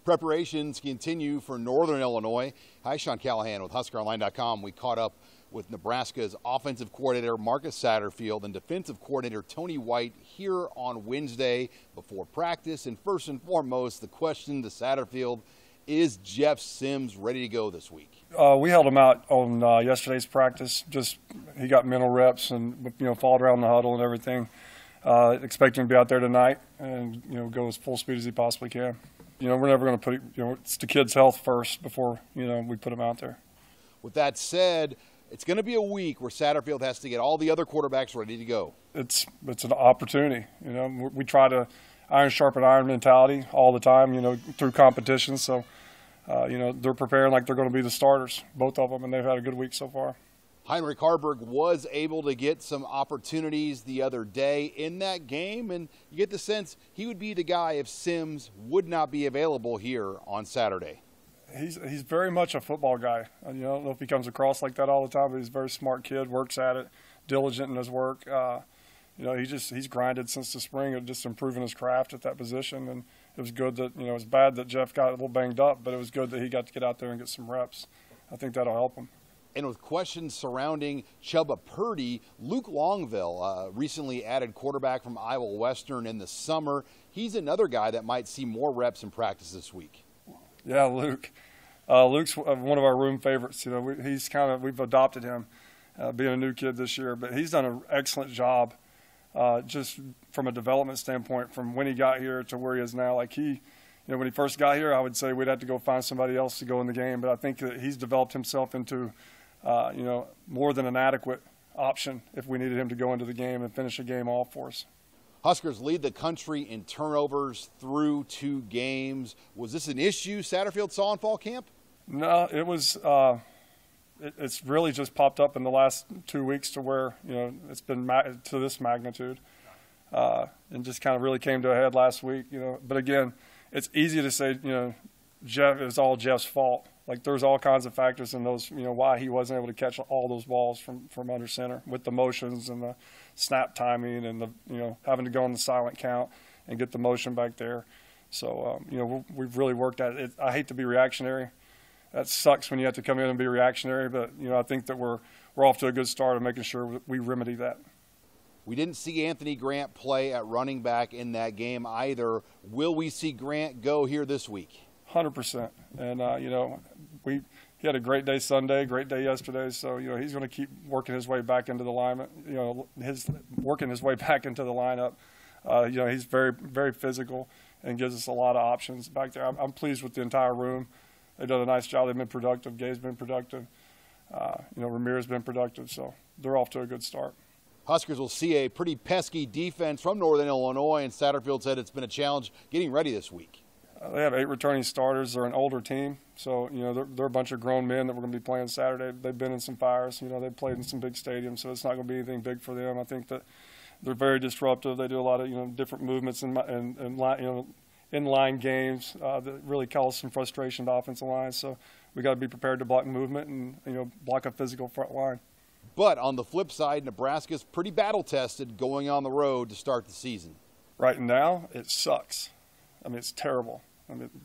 Preparations continue for Northern Illinois. Hi, Sean Callahan with HuskerOnline.com. We caught up with Nebraska's offensive coordinator Marcus Satterfield and defensive coordinator Tony White here on Wednesday before practice. And first and foremost, the question to Satterfield, is Jeff Sims ready to go this week? We held him out on yesterday's practice. He got mental reps and followed around the huddle and everything. Expecting him to be out there tonight and go as full speed as he possibly can. We're never going to put it's the kid's health first before we put him out there. With that said, it's going to be a week where Satterfield has to get all the other quarterbacks ready to go. It's an opportunity. We try to iron sharpen iron mentality all the time. Through competition. So they're preparing like they're going to be the starters, both of them, and they've had a good week so far. Heinrich Harburg was able to get some opportunities the other day in that game, and you get the sense he would be the guy if Sims would not be available here on Saturday. He's very much a football guy. I don't know if he comes across like that all the time, but he's a very smart kid, works at it, diligent in his work. He's grinded since the spring of just improving his craft at that position, and it was good that, it was bad that Jeff got a little banged up, but it was good that he got to get out there and get some reps. I think that'll help him. And with questions surrounding Chubba Purdy, Luke Longville, recently added quarterback from Iowa Western in the summer. He's another guy that might see more reps in practice this week. Yeah, Luke. Luke's one of our room favorites. We've adopted him, being a new kid this year, but he's done an excellent job, just from a development standpoint, from when he got here to where he is now. Like when he first got here, I would say we'd have to go find somebody else to go in the game, but I think that he's developed himself into more than an adequate option if we needed him to go into the game and finish a game off for us. Huskers lead the country in turnovers through 2 games. Was this an issue Satterfield saw in fall camp? No, it was. It's really just popped up in the last 2 weeks to where it's been to this magnitude, and just kind of really came to a head last week. But again, it's easy to say Jeff, it was all Jeff's fault. Like there's all kinds of factors in those, why he wasn't able to catch all those balls from under center with the motions and the snap timing and the, having to go on the silent count and get the motion back there. So, we've really worked at it. I hate to be reactionary. That sucks when you have to come in and be reactionary, but, I think that we're off to a good start of making sure we remedy that. We didn't see Anthony Grant play at running back in that game either. Will we see Grant go here this week? 100%. And, he had a great day Sunday, great day yesterday. So, he's going to keep working his way back into the alignment, working his way back into the lineup. He's very, very physical and gives us a lot of options back there. I'm pleased with the entire room. They've done a nice job. They've been productive. Gabe's been productive. Ramirez's been productive. So they're off to a good start. Huskers will see a pretty pesky defense from Northern Illinois, and Satterfield said it's been a challenge getting ready this week. They have 8 returning starters. They're an older team, so they're a bunch of grown men that we're going to be playing Saturday. They've been in some fires. They've played in some big stadiums, so it's not going to be anything big for them. I think that they're very disruptive. They do a lot of different movements and in-line games that really cause some frustration to offensive line. So we got to be prepared to block movement and block a physical front line. But on the flip side, Nebraska's pretty battle-tested going on the road to start the season. Right now, it sucks. It's terrible.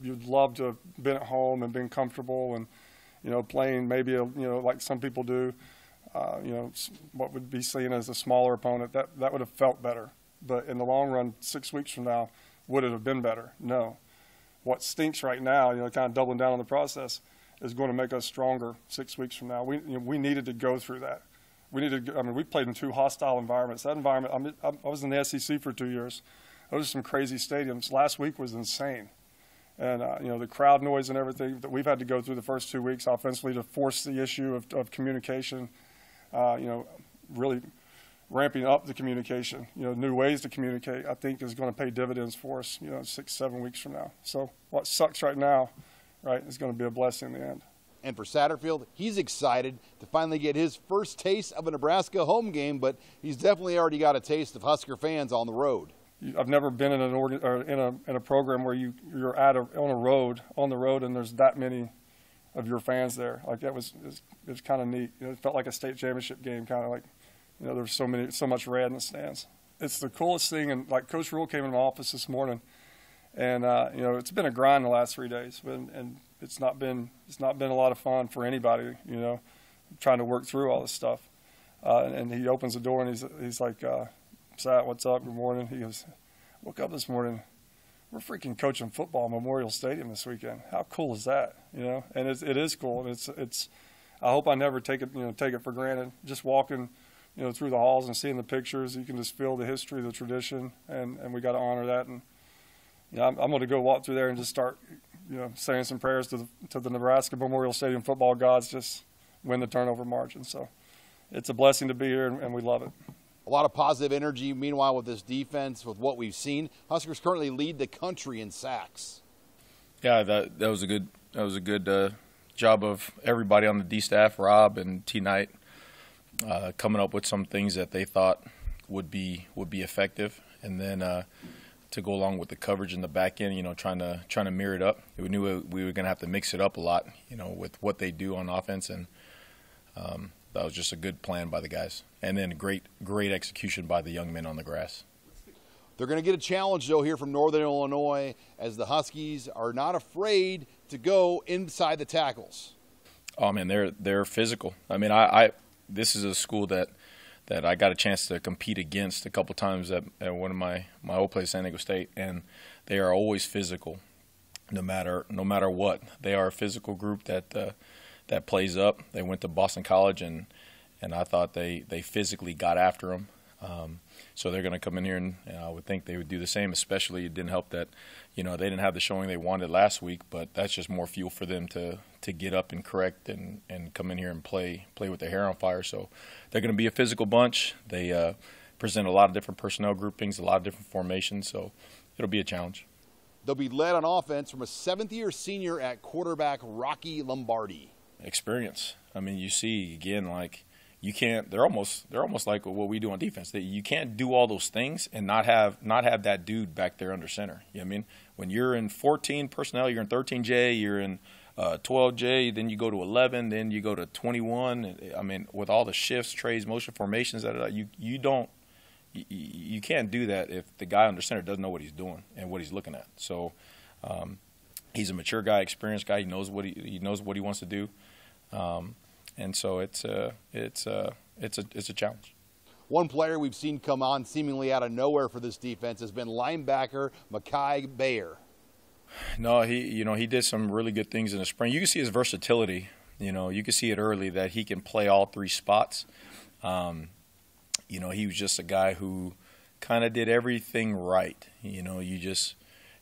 You'd love to have been at home and been comfortable and, playing maybe, like some people do, what would be seen as a smaller opponent. That would have felt better. But in the long run, 6 weeks from now, would it have been better? No. What stinks right now, kind of doubling down on the process, is going to make us stronger 6 weeks from now. We needed to go through that. We played in 2 hostile environments. That environment, I was in the SEC for 2 years. Those are some crazy stadiums. Last week was insane. And, the crowd noise and everything that we've had to go through the first 2 weeks offensively to force the issue of communication, really ramping up the communication, new ways to communicate, I think is going to pay dividends for us, 6, 7 weeks from now. So what sucks right now, is going to be a blessing in the end. And for Satterfield, he's excited to finally get his first taste of a Nebraska home game, but he's definitely already got a taste of Husker fans on the road. I've never been in in a program where you're on the road, and there's that many of your fans there. Like it was kind of neat. It felt like a state championship game, kind of like there's so much red in the stands. It's the coolest thing. And like Coach Rule came in my office this morning, And you know, it's been a grind the last 3 days, and it's not been a lot of fun for anybody. You know, trying to work through all this stuff. And he opens the door and he's like, "Sat, what's up? Good morning." He goes, "Woke up this morning. We're freaking coaching football at Memorial Stadium this weekend. How cool is that?" You know, and it is cool. And it's. I hope I never take it for granted. Just walking, you know, through the halls and seeing the pictures, you can just feel the history, the tradition, and we got to honor that. And you know, I'm going to go walk through there and just start, you know, saying some prayers to the Nebraska Memorial Stadium football gods, just win the turnover margin. So it's a blessing to be here, and we love it. A lot of positive energy. Meanwhile, with this defense, with what we've seen, Huskers currently lead the country in sacks. Yeah, that was a good job of everybody on the D staff, Rob and T Knight, coming up with some things that they thought would be effective, and then to go along with the coverage in the back end, you know, trying to mirror it up. We knew we were going to have to mix it up a lot, you know, with what they do on offense, and that was just a good plan by the guys. And then great execution by the young men on the grass. They're going to get a challenge, though, here from Northern Illinois, as the Huskies are not afraid to go inside the tackles. Oh, man, they're physical. I mean, this is a school that I got a chance to compete against a couple times at one of my old place, San Diego State, and they are always physical, no matter what. They are a physical group that plays up. They went to Boston College, and I thought they physically got after them. So they're going to come in here, and I would think they would do the same. Especially, it didn't help that, you know, they didn't have the showing they wanted last week, but that's just more fuel for them to get up and correct and come in here and play with their hair on fire. So they're going to be a physical bunch. They present a lot of different personnel groupings, a lot of different formations, so it'll be a challenge. They'll be led on offense from a seventh-year senior at quarterback, Rocky Lombardi. Experience. I mean, you see again, like, you can't. They're almost like what we do on defense. You can't do all those things and not have that dude back there under center. You know what I mean? When you're in 14 personnel, you're in 13J, you're in 12J, then you go to 11, then you go to 21. I mean, with all the shifts, trades, motion formations, you can't do that if the guy under center doesn't know what he's doing and what he's looking at. So he's a mature guy, experienced guy. He knows what he wants to do. And so it's a challenge. One player we've seen come on seemingly out of nowhere for this defense has been linebacker Mekhi Bayer. No, he did some really good things in the spring. You can see his versatility. You know, you can see it early that he can play all three spots. You know, he was just a guy who kind of did everything right. You know,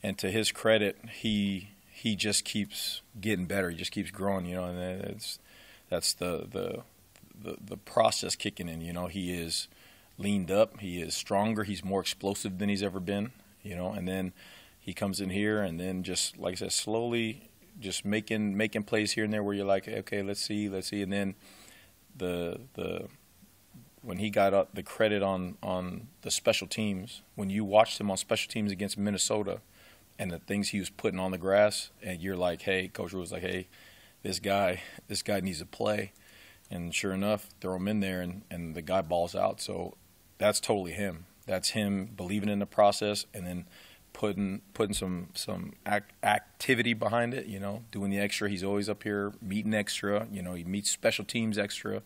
and to his credit, he just keeps getting better. He just keeps growing. You know, and that's the process kicking in. You know, he is leaned up, he is stronger, he's more explosive than he's ever been. You know, and then he comes in here and then just, like I said, slowly just making plays here and there where you're like, okay, let's see, and then when he got up the credit on the special teams, when you watched him on special teams against Minnesota and the things he was putting on the grass, and you're like, hey, Coach Rule was like, hey, this guy needs to play. And sure enough, throw him in there, and the guy balls out. So that's totally him. That's him believing in the process and then putting some activity behind it, you know, doing the extra. He's always up here meeting extra. You know, he meets special teams extra.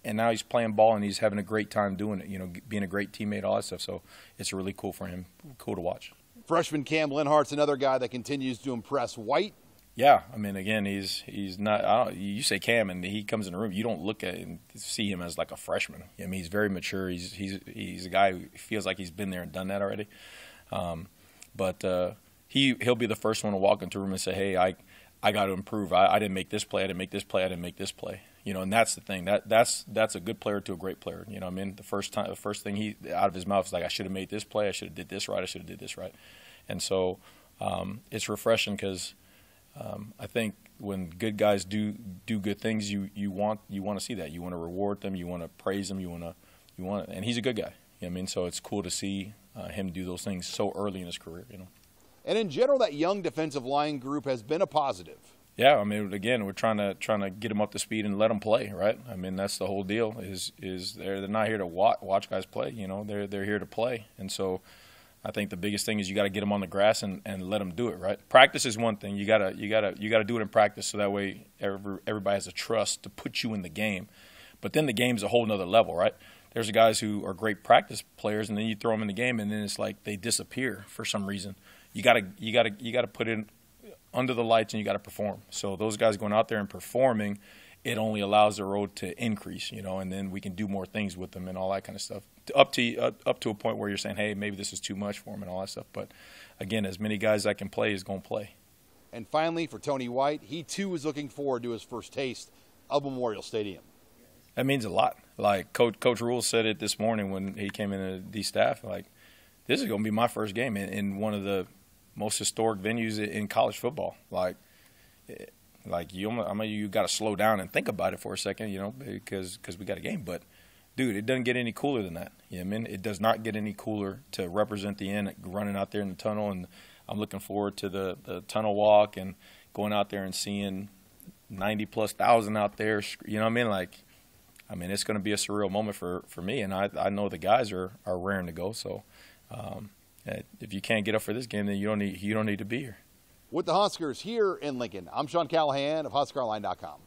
And now he's playing ball, and he's having a great time doing it, you know, being a great teammate, all that stuff. So it's really cool for him, cool to watch. Freshman Cam Linhart's another guy that continues to impress. White? Yeah, I mean, again, he's not. You say Cam, and he comes in the room. You don't look at and see him as like a freshman. I mean, he's very mature. He's a guy who feels like he's been there and done that already. But he'll be the first one to walk into a room and say, "Hey, I got to improve. I didn't make this play. I didn't make this play. I didn't make this play." You know, and that's the thing. That's a good player to a great player. You know what I mean? The first thing he out of his mouth is like, "I should have made this play. I should have did this right. I should have did this right." And so it's refreshing because I think when good guys do good things, you want to see that. You want to reward them. You want to praise them. You want, and he's a good guy. You know what I mean? So it's cool to see him do those things so early in his career. You know. And in general, that young defensive line group has been a positive. Yeah, I mean, again, we're trying to get them up to speed and let them play, right? I mean, that's the whole deal. Is they're not here to watch guys play. You know, they're here to play, and so I think the biggest thing is you got to get them on the grass and let them do it, right? Practice is one thing. You gotta do it in practice, so that way everybody has a trust to put you in the game. But then the game's a whole nother level, right? There's guys who are great practice players, and then you throw them in the game, and then it's like they disappear for some reason. You gotta put it under the lights, and you gotta perform. So those guys going out there and performing, it only allows the road to increase, and then we can do more things with them and all that kind of stuff. Up to a point where you're saying, hey, maybe this is too much for them and all that stuff. But again, as many guys that can play is going to play. And finally, for Tony White, he too is looking forward to his first taste of Memorial Stadium. That means a lot. Like Coach Rule said it this morning when he came into the staff. Like, this is going to be my first game in one of the most historic venues in college football. Like you got to slow down and think about it for a second, because we got a game. But dude, it doesn't get any cooler than that. You know what I mean? It does not get any cooler to represent the end, running out there in the tunnel. And I'm looking forward to the tunnel walk and going out there and seeing 90+ thousand out there. You know what I mean? It's going to be a surreal moment for me, and I know the guys are raring to go. So if you can't get up for this game, then you don't need to be here. With the Huskers here in Lincoln, I'm Sean Callahan of HuskerOnline.com.